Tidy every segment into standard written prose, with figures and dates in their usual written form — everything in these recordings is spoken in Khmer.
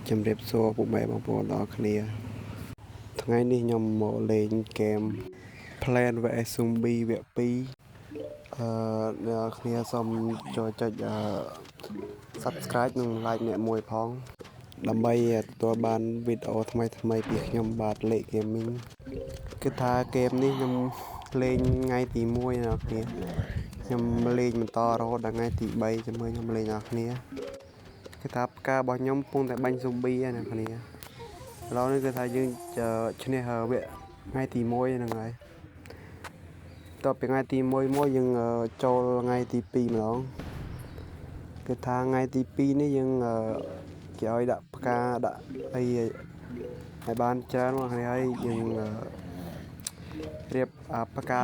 chấm rệp xô bộ mẹ bằng bộ đó kiaថ្ងៃនេះខ្ញុំមកលេងហ្គេម Plan vs Zombie វគ្គ2អ្នកគ្នាសូមចូលចុចsubscribe និង like អ្នកមួយផងដើម្បីទទួលបានវីដេអូថ្មីៗពីខ្ញុំបាទលេខ Gaming គឺថាហ្គេមនេះខ្ញុំលេងថ្ងៃទី1អ្នកគ្នាខ្ញុំលេងបន្តរហូតដល់ថ្ងៃទី3ជាមួយខ្ញុំលេងអ្នកគ្នាគឺថាផ្ការបស់ខ្ញុំកំពុងតែបាញ់ Zombie ហ្នឹងអ្នកគ្នាឥឡូវនេះគឺថាយើងឈ្នះវគ្គថ្ងៃទី1ហ្នឹងហើយតទៅពីថ្ងៃទី1មកយើងចូលថ្ងៃទី2ម្ដងគឺថាថ្ងៃទី2នេះយើងគេឲ្យដាក់ផ្កាដាក់អីឲ្យបានច្រើនមកគ្នាហើយយើងរៀបផ្កា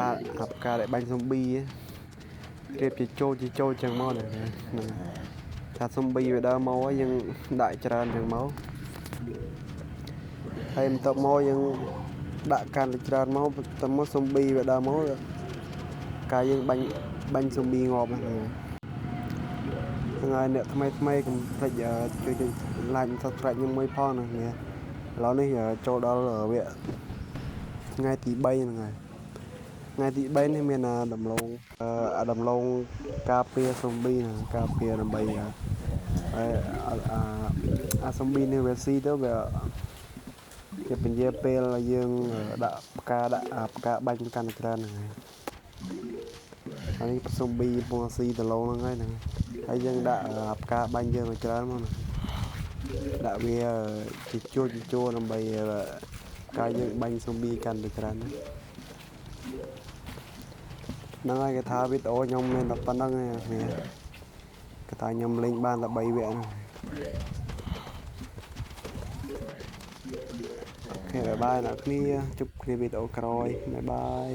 ដែលបាញ់ Zombie រៀបជាចូលចឹងមកហ្នឹងថា Zombie វាដើរមកយើងដាក់ច្រើនចឹងមកហើយបន្ទាប់មកយើងដាក់កាន់តែច្រើនមកទៅមក Zombie វាដើរមកកាយយើងបាញ់ Zombie ងាប់ហ្នឹងហើយអ្នកថ្មីកុំភ្លេចជួយ like និង subscribe ខ្ញុំមួយផងណាគ្នាឥឡូវនេះចូលដល់វគ្គថ្ងៃទី3ហ្នឹងហើយថ្ងៃទី3នេះមានដំឡូងការពារ Zombie ណាការពារដើម្បីZombie នេះវាស៊ីទៅវាជាពញាពេលយើងដាក់ផ្កាបាញ់កាន់តែច្រើនហ្នឹងហើយនេះ Zombie ពងស៊ីដឡូងហ្នឹងហើយយើងដាក់ផ្កាបាញ់យើងឲ្យច្រើនមកដាក់វាជាជួរដើម្បីការយើងបាញ់ Zombie កាន់តែច្រើនហ្នឹងហើយគេថាវីដេអូខ្ញុំមានតែប៉ុណ្្នឹងឯងគ្នាគេថាខ្ញុំលេងបានតែ3វគ្គហ្នឹងអូខេបាយអ្នកគ្នាជួបគ្នាវីដេអូក្រោយបាយ